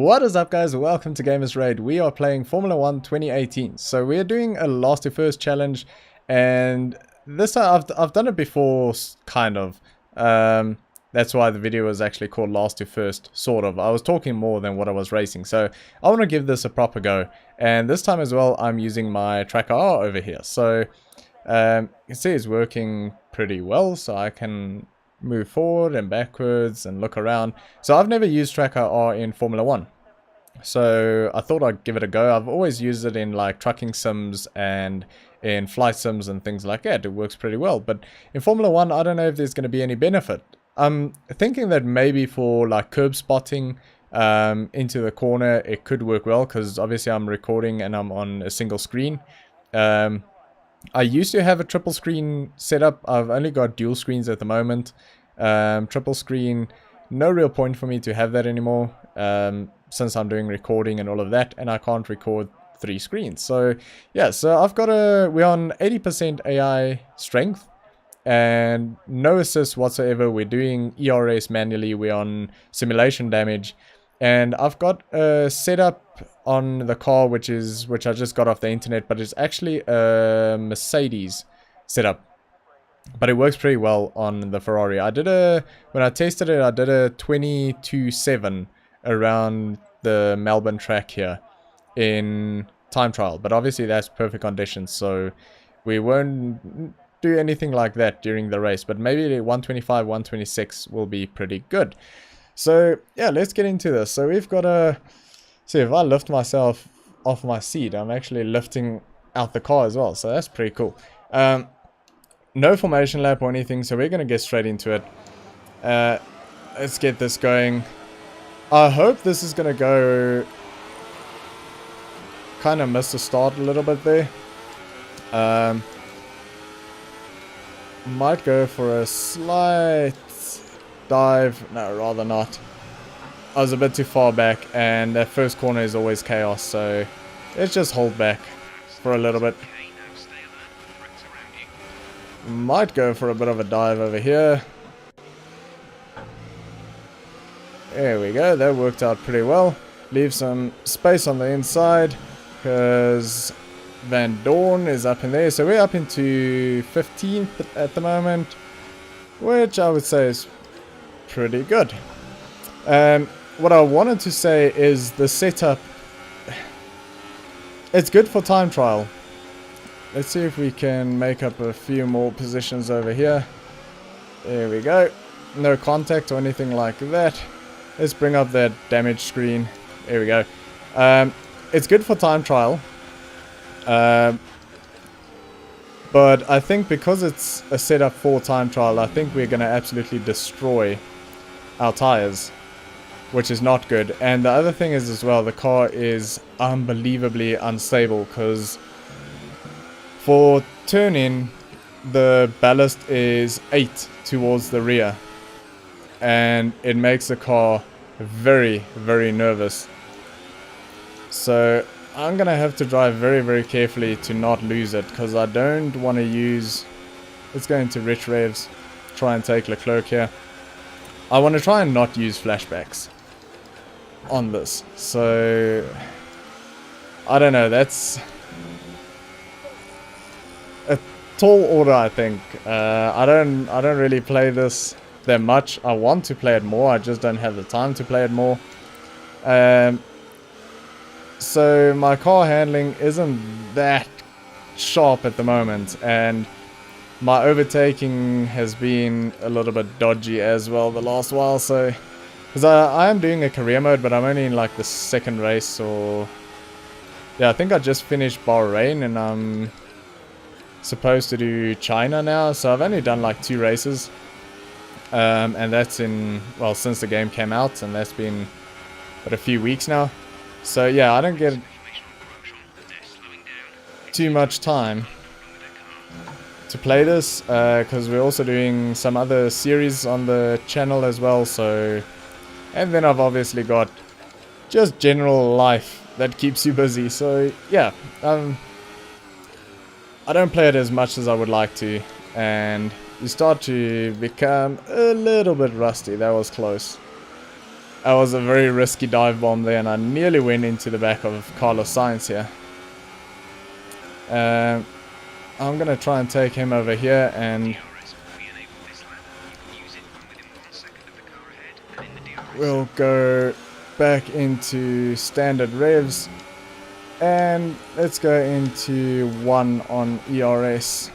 What is up, guys? Welcome to Gamers Raid. We are playing Formula 1 2018. So we are doing a last to first challenge, and this time I've done it before, kind of. That's why the video was actually called last to first, sort of. I was talking more than what I was racing, so I want to give this a proper go. And this time as well, I'm using my TrackIR over here. So you can see it's working pretty well, so I can move forward and backwards and look around. So I've never used TrackIR in Formula 1, so I thought I'd give it a go. I've always used it in like trucking sims and in flight sims and things like that. It works pretty well, but in Formula 1 I don't know if there's going to be any benefit. I'm thinking that maybe for like curb spotting into the corner it could work well, because obviously I'm recording and I'm on a single screen. I used to have a triple screen setup. I've only got dual screens at the moment. Triple screen, no real point for me to have that anymore, since I'm doing recording and all of that, and I can't record 3 screens. So yeah, so I've got we're on 80% AI strength and no assist whatsoever. We're doing ERS manually. We're on simulation damage, and I've got a setup on the car which I just got off the internet, but it's actually a Mercedes setup, but it works pretty well on the Ferrari. When I tested it, I did a 22.7 around the Melbourne track here in time trial, but obviously that's perfect conditions, so we won't do anything like that during the race, but maybe the 125, 126 will be pretty good. So yeah, let's get into this. So we've got a... See, if I lift myself off my seat, I'm actually lifting out the car as well, so that's pretty cool. No formation lap or anything, so we're going to get straight into it. Let's get this going. I hope this is going to go... Kind of missed the start a little bit there. Might go for a slight dive. No, rather not. I was a bit too far back, and that first corner is always chaos, so let's just hold back for a little bit. Might go for a bit of a dive over here. There we go, that worked out pretty well. Leave some space on the inside, because Van Dorn is up in there, so we're up into 15th at the moment, which I would say is pretty good. What I wanted to say is the setup, it's good for time trial. Let's see if we can make up a few more positions over here. There we go. No contact or anything like that. Let's bring up that damage screen. There we go. It's good for time trial. But I think because it's a setup for time trial, I think we're going to absolutely destroy our tires, which is not good. And the other thing is as well, the car is unbelievably unstable, because for turn-in, the ballast is 8 towards the rear, and it makes the car very, very nervous. So I'm gonna have to drive very, very carefully to not lose it, because I don't want to use... Let's go into rich revs, try and take Leclerc here. I want to try and not use flashbacks on this, so I don't know, that's a tall order, I think. I don't really play this that much. I want to play it more, I just don't have the time to play it more. So my car handling isn't that sharp at the moment, and my overtaking has been a little bit dodgy as well the last while, so... Because I am doing a career mode, but I'm only in like the second race, or... Yeah, I think I just finished Bahrain, and I'm supposed to do China now, so I've only done like 2 races. And that's in... Well, since the game came out, and that's been a few weeks now. So yeah, I don't get too much time to play this, because we're also doing some other series on the channel as well, so... And then I've obviously got just general life that keeps you busy, so yeah, I don't play it as much as I would like to, and you start to become a little bit rusty. That was close. That was a very risky dive bomb there, and I nearly went into the back of Carlos Sainz here. I'm going to try and take him over here, and we'll go back into standard revs, and let's go into 1 on ERS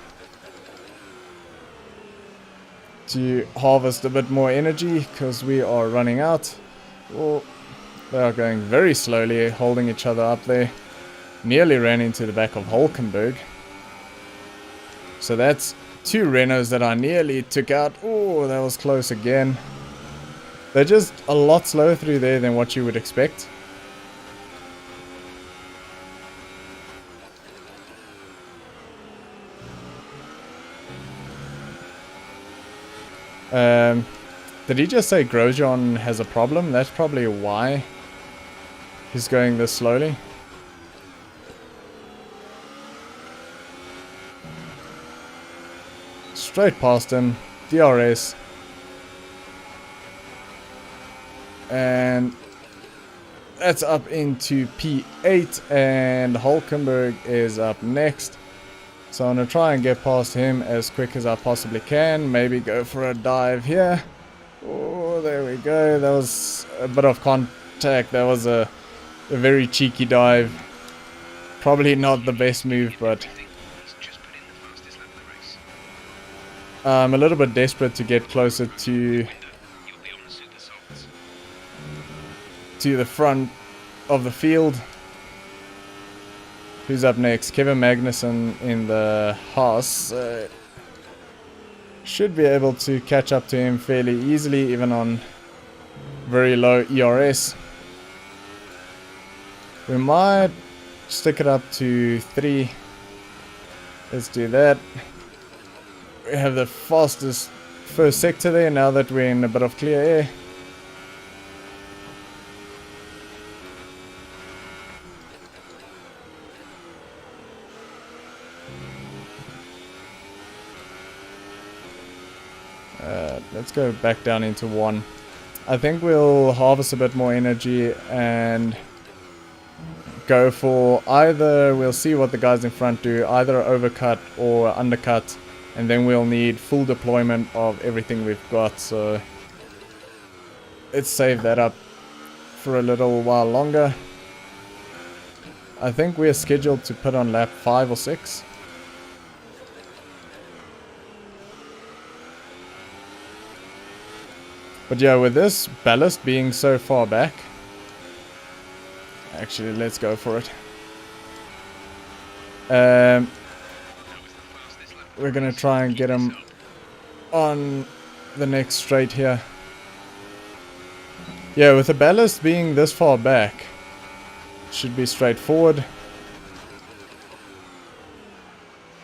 to harvest a bit more energy because we are running out. Oh, they are going very slowly, holding each other up there. Nearly ran into the back of Hulkenberg. So that's 2 Renaults that I nearly took out. Oh, that was close again. They're just a lot slower through there than what you would expect. Did he just say Grosjean has a problem? That's probably why he's going this slowly. Straight past him, DRS. And that's up into P8, and Hulkenberg is up next. So I'm going to try and get past him as quick as I possibly can. Maybe go for a dive here. Oh, there we go. That was a bit of contact. That was a very cheeky dive. Probably not the best move, but I'm a little bit desperate to get closer to the front of the field. Who's up next? Kevin Magnussen in the Haas. Should be able to catch up to him fairly easily, even on very low ERS. We might stick it up to 3. Let's do that. We have the fastest first sector there now that we're in a bit of clear air. Let's go back down into 1. I think we'll harvest a bit more energy and go for either, we'll see what the guys in front do, either overcut or undercut, and then we'll need full deployment of everything we've got. So let's save that up for a little while longer. I think we're scheduled to put on lap 5 or 6. But yeah, with this ballast being so far back, actually let's go for it. We're gonna try and get him on the next straight here. Yeah, with the ballast being this far back, should be straightforward.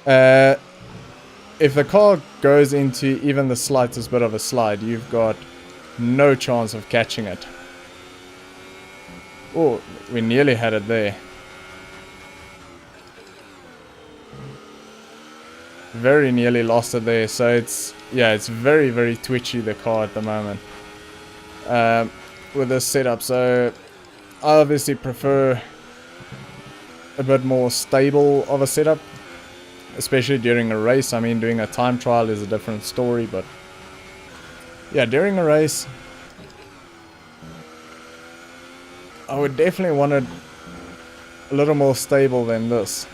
If the car goes into even the slightest bit of a slide, you've got no chance of catching it. Oh, we nearly had it there. Very nearly lost it there. So it's, yeah, it's very, very twitchy, the car at the moment. With this setup. So I obviously prefer a bit more stable of a setup, especially during a race. I mean, doing a time trial is a different story, but yeah, during a race, I would definitely want it a little more stable than this.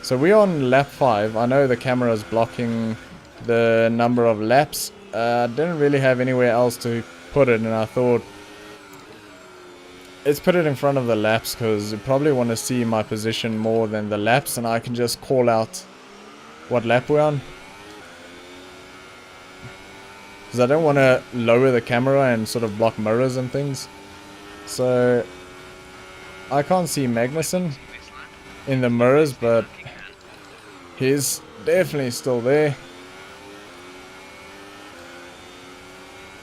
So we're on lap 5. I know the camera is blocking the number of laps. I didn't really have anywhere else to put it, and I thought, let's put it in front of the laps, because you probably want to see my position more than the laps, and I can just call out what lap we're on. Because I don't want to lower the camera and sort of block mirrors and things. So I can't see Magnussen in the mirrors, but he's definitely still there.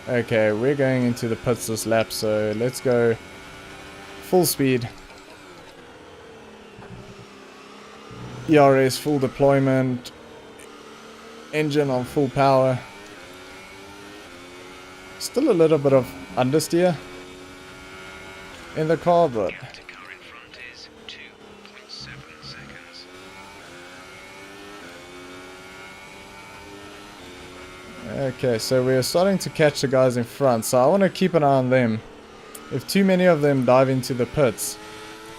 Okay, we're going into the pits this lap, so let's go full speed. ERS full deployment. Engine on full power. Still a little bit of understeer. in the car, but Gap to car in front is 2.7 seconds. okay, so we're starting to catch the guys in front, so I want to keep an eye on them. If too many of them dive into the pits,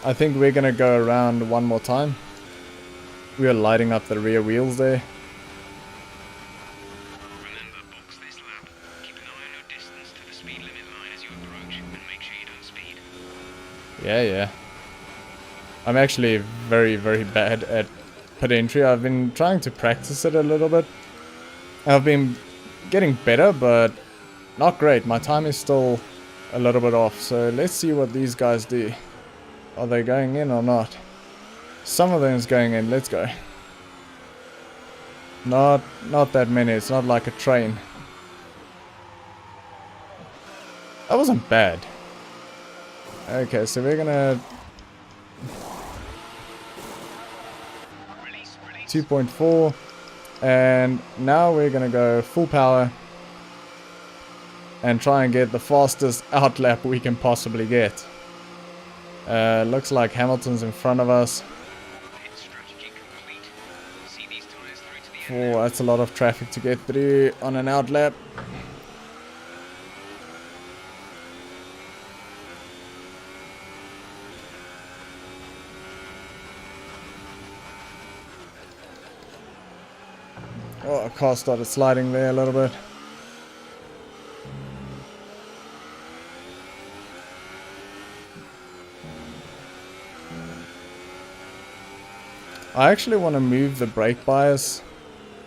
I think we're going to go around one more time. We are lighting up the rear wheels there. Remember, box this lap. Keep an eye on your distance to the speed limit line as you approach, and make sure you don't speed. Yeah. I'm actually very, very bad at pit entry. I've been trying to practice it a little bit. I've been getting better, but not great. My time is still a little bit off. So let's see what these guys do. Are they going in or not? Some of them is going in. Let's go. Not that many. It's not like a train. That wasn't bad. Okay, so we're gonna 2.4, and now we're gonna go full power and try and get the fastest outlap we can possibly get. Looks like Hamilton's in front of us. Oh, that's a lot of traffic to get through on an outlap. Oh, a car started sliding there a little bit. I actually want to move the brake bias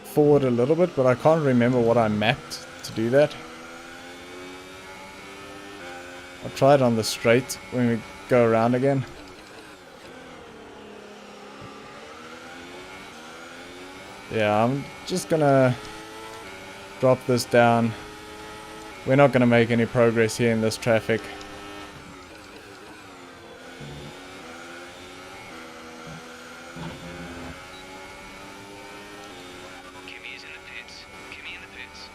forward a little bit, but I can't remember what I mapped to do that. I'll try it on the straight when we go around again. Yeah, I'm just gonna drop this down. We're not gonna make any progress here in this traffic. Kimi is in the pits. Kimi in the pits.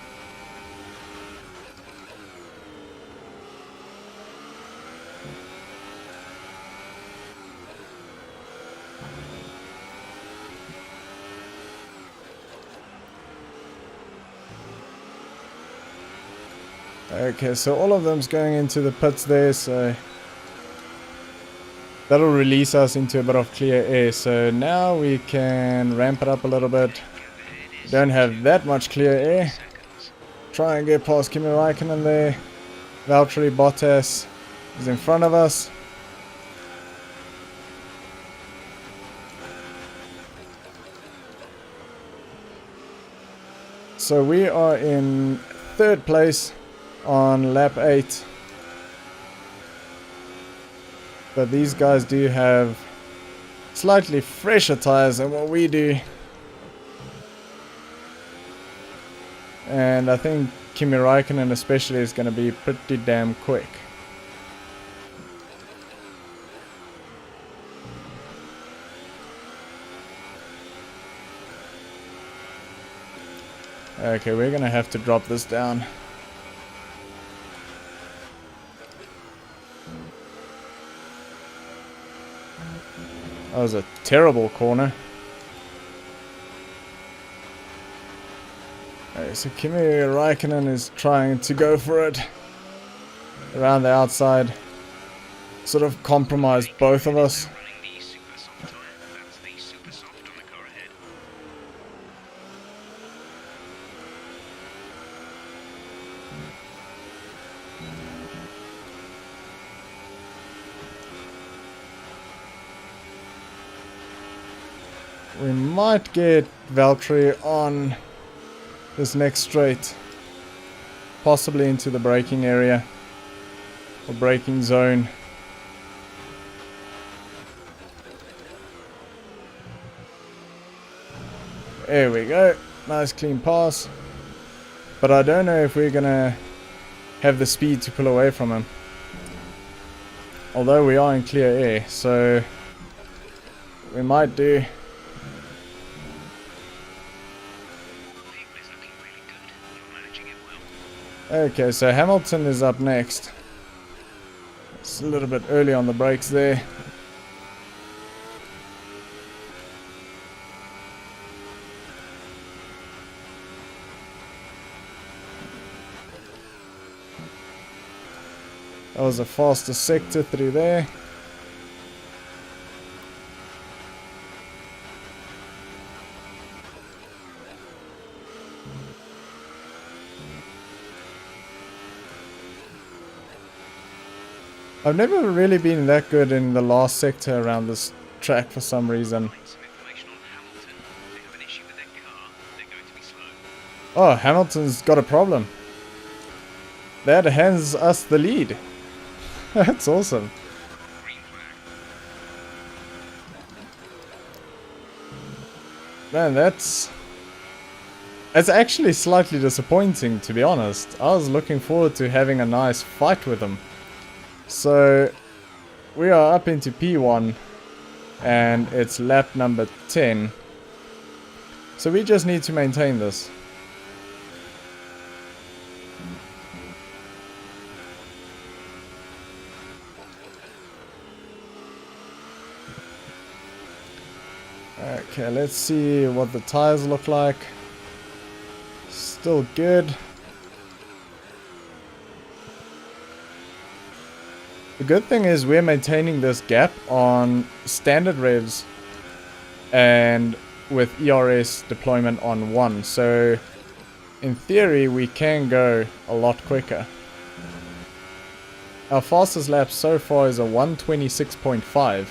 Okay, so all of them's going into the pits there, so that'll release us into a bit of clear air. So now we can ramp it up a little bit. Don't have that much clear air. Try and get past Kimi Räikkönen there. Valtteri Bottas is in front of us. So we are in third place on lap 8. But these guys do have slightly fresher tires than what we do. And I think Kimi Räikkönen especially is going to be pretty damn quick. Okay, we're going to have to drop this down. That was a terrible corner. Okay, so Kimi Räikkönen is trying to go for it around the outside. Sort of compromise both of us. We might get Valtteri on this next straight, possibly into the braking area or braking zone. There we go, nice clean pass, but I don't know if we're gonna have the speed to pull away from him, although we are in clear air, so we might do. Okay, so Hamilton is up next. Just a little bit early on the brakes there. That was a faster sector through there. I've never really been that good in the last sector around this track for some reason. Some information on Hamilton. They have an issue with their car. They're going to be slow. Oh, Hamilton's got a problem. That hands us the lead. That's awesome. Green flag. Man, that's actually slightly disappointing, to be honest. I was looking forward to having a nice fight with them. So, we are up into P1, and it's lap number 10. So we just need to maintain this. Okay, let's see what the tires look like. Still good. The good thing is we're maintaining this gap on standard revs and with ERS deployment on 1. So in theory we can go a lot quicker. Our fastest lap so far is a 1:26.5.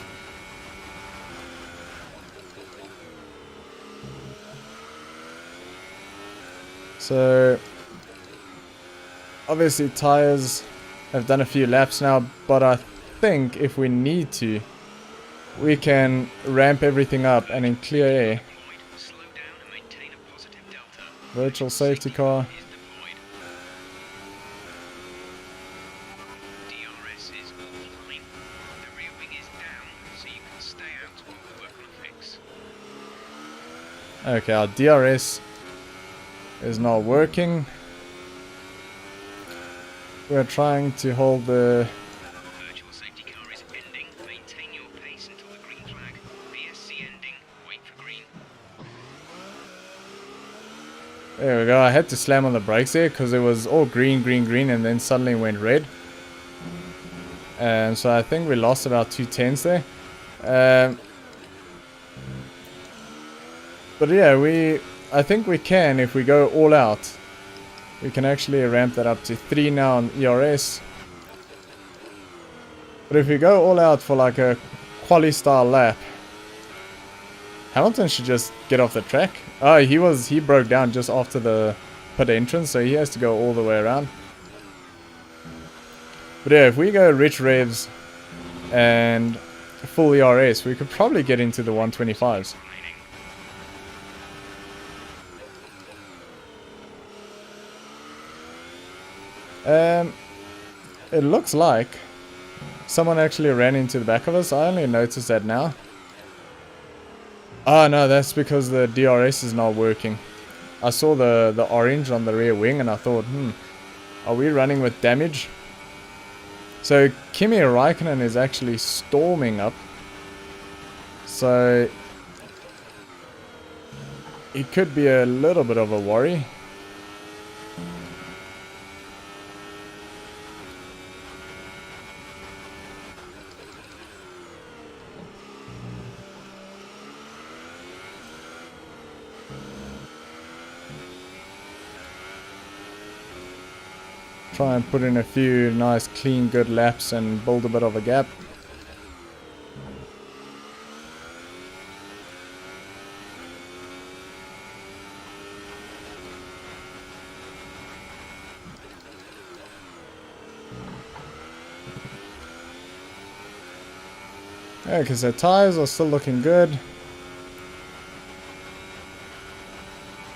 So obviously tires have done a few laps now, but I think if we need to, we can ramp everything up and in clear air. Slow down and maintain a positive delta. Virtual safety car. Is deployed. DRS is offline. The rear wing is down, so you can stay out while we work on a fix. Okay, our DRS is not working. We're trying to hold the... Virtual safety car is ending. Maintain your pace until the green flag. VSC ending. Wait for green. There we go. I had to slam on the brakes there because it was all green, green, green, and then suddenly went red. And so I think we lost about 2/10 there. But yeah, I think we can, if we go all out, we can actually ramp that up to 3 now on ERS. But if we go all out for like a quali style lap, Hamilton should just get off the track. Oh, he broke down just after the pit entrance, so he has to go all the way around. But yeah, if we go rich revs and full ERS, we could probably get into the 125s. It looks like someone actually ran into the back of us. I only noticed that now. Oh no, that's because the DRS is not working. I saw the orange on the rear wing and I thought, are we running with damage? So Kimi Raikkonen is actually storming up. So it could be a little bit of a worry. Try and put in a few nice clean good laps and build a bit of a gap. Yeah, because their tires are still looking good.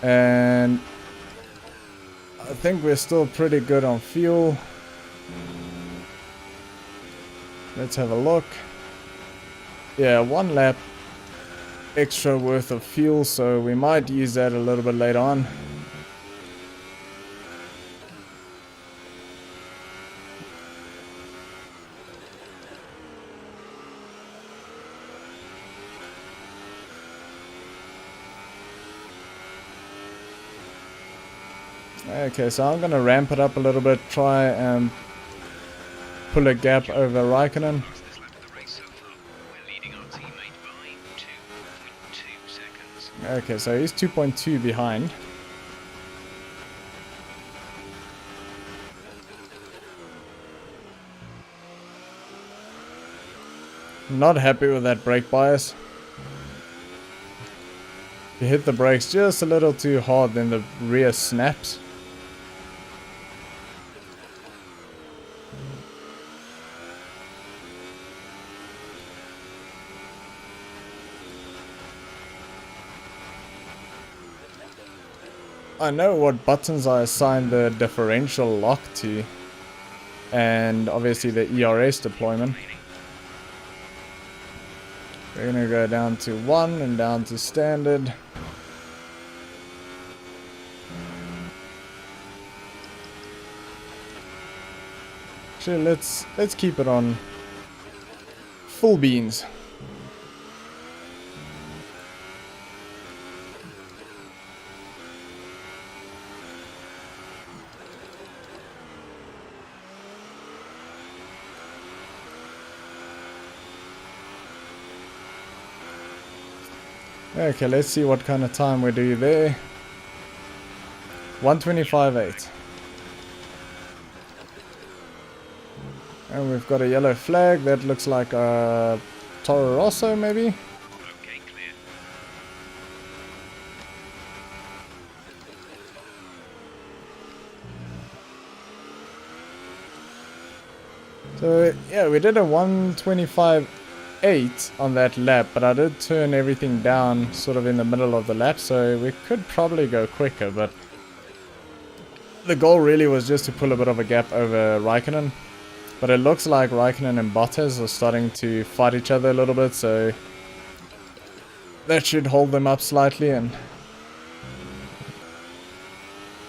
And I think we're still pretty good on fuel. Let's have a look. Yeah, 1 lap extra worth of fuel, so we might use that a little bit later on. Okay, so I'm gonna ramp it up a little bit, try and pull a gap over Raikkonen. Fastest lap of the race so far. We're leading our teammate by 2.2 seconds. Okay, so he's 2.2 behind. Not happy with that brake bias. If you hit the brakes just a little too hard, then the rear snaps. I know what buttons I assigned the differential lock to, and obviously the ERS deployment. We're gonna go down to 1 and down to standard. Actually, let's keep it on full beans. Okay, let's see what kind of time we do there. 1:25.8. And we've got a yellow flag. That looks like a Toro Rosso, maybe? Okay, clear. So, yeah, we did a 1:25.8 on that lap, but I did turn everything down sort of in the middle of the lap, so we could probably go quicker, but the goal really was just to pull a bit of a gap over Raikkonen. But it looks like Raikkonen and Bottas are starting to fight each other a little bit, so that should hold them up slightly and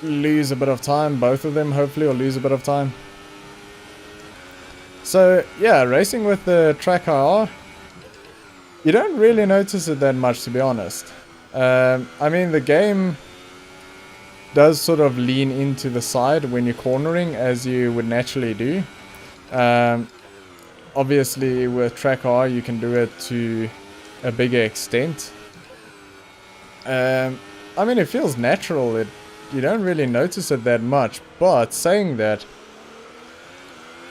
lose a bit of time. Both of them hopefully will lose a bit of time. So yeah, racing with the TrackIR, you don't really notice it that much, to be honest. I mean, the game does sort of lean into the side when you're cornering, as you would naturally do. Obviously with TrackIR you can do it to a bigger extent. I mean, it feels natural. You don't really notice it that much, but saying that,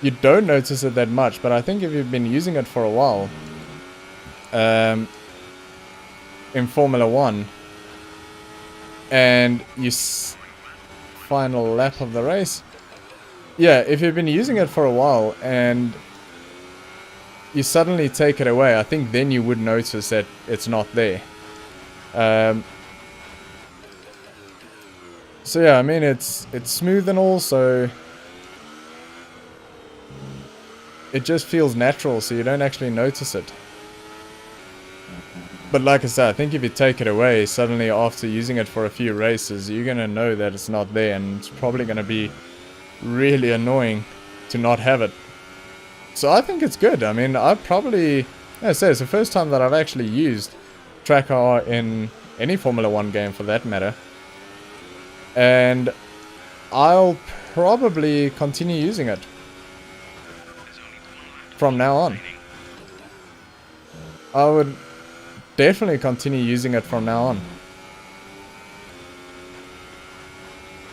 you don't notice it that much, but I think if you've been using it for a while, in Formula 1, and final lap of the race, yeah, if you've been using it for a while and you suddenly take it away, I think then you would notice that it's not there. So yeah, I mean, it's smooth and all, so it just feels natural, so you don't actually notice it. But like I said, I think if you take it away, suddenly after using it for a few races, you're gonna know that it's not there, and it's probably gonna be really annoying to not have it. So I think it's good. I mean, I probably, I say, it's the first time that I've actually used TrackIR in any Formula 1 game for that matter. And I'll probably continue using it from now on. I would definitely continue using it from now on.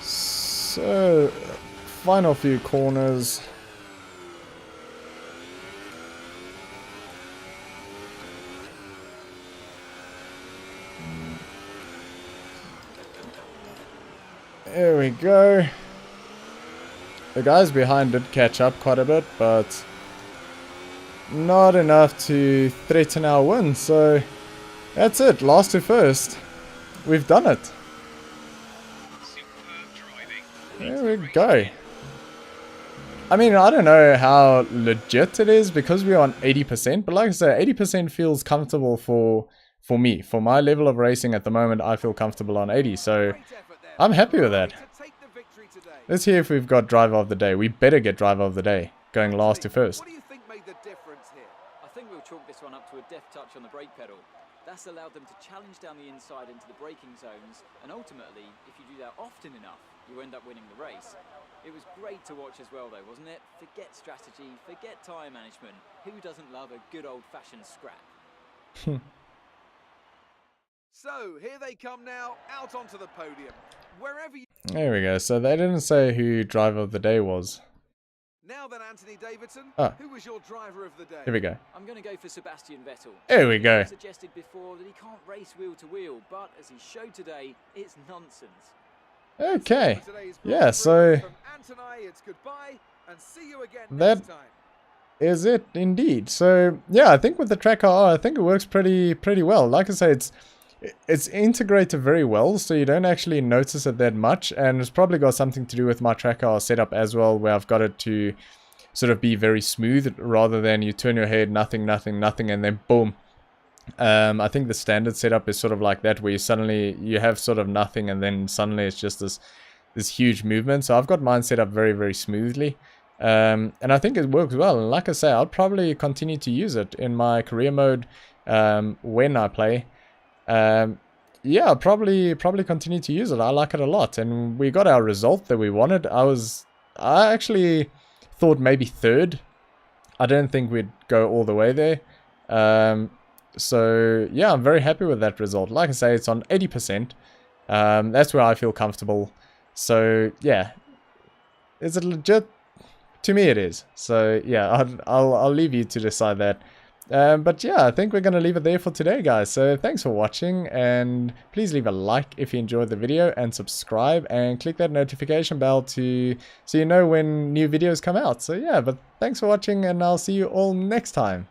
So, final few corners. There we go. The guys behind did catch up quite a bit, but not enough to threaten our win. So that's it. Last to first. We've done it. There we go. I mean, I don't know how legit it is because we're on 80%, but like I say, 80% feels comfortable for me. For my level of racing at the moment, I feel comfortable on 80, so I'm happy with that. Let's hear if we've got driver of the day. We better get driver of the day, going last to first. What do you think made the difference here? I think we'll chalk this one up to a deft touch on the brake pedal. That's allowed them to challenge down the inside into the braking zones, and ultimately, if you do that often enough, you end up winning the race. It was great to watch as well though, wasn't it? Forget strategy, forget tyre management. Who doesn't love a good old-fashioned scrap? So, here they come now, out onto the podium. Wherever you... There we go. So they didn't say who driver of the day was. Now then, Anthony Davidson, Oh. who was your driver of the day? Here we go. I'm going to go for Sebastian Vettel. There we go. He suggested before that he can't race wheel to wheel, but as he showed today, it's nonsense. Okay. For today's Yeah, Grand so Prix. From Anthony, it's goodbye, and see you again that next time. is it indeed. So yeah, I think with the TrackIR, I think it works pretty well. Like I say, it's integrated very well, so you don't actually notice it that much, and it's probably got something to do with my TrackIR setup as well, where I've got it to sort of be very smooth rather than you turn your head, nothing, and then boom. I think the standard setup is sort of like that, where you have sort of nothing, and then suddenly it's just this huge movement. So I've got mine set up very smoothly, and I think it works well. And like I say, I'll probably continue to use it in my career mode when I play. Yeah, I'll probably continue to use it. I like it a lot, and we got our result that we wanted. I actually thought maybe third. I didn't think we'd go all the way there. So yeah, I'm very happy with that result. Like I say, it's on 80%. That's where I feel comfortable. So yeah, is it legit? To me, it is. So yeah, I'll leave you to decide that. But yeah, I think we're going to leave it there for today, guys. So thanks for watching, and please leave a like if you enjoyed the video, and subscribe and click that notification bell so you know when new videos come out. So yeah, but thanks for watching, and I'll see you all next time.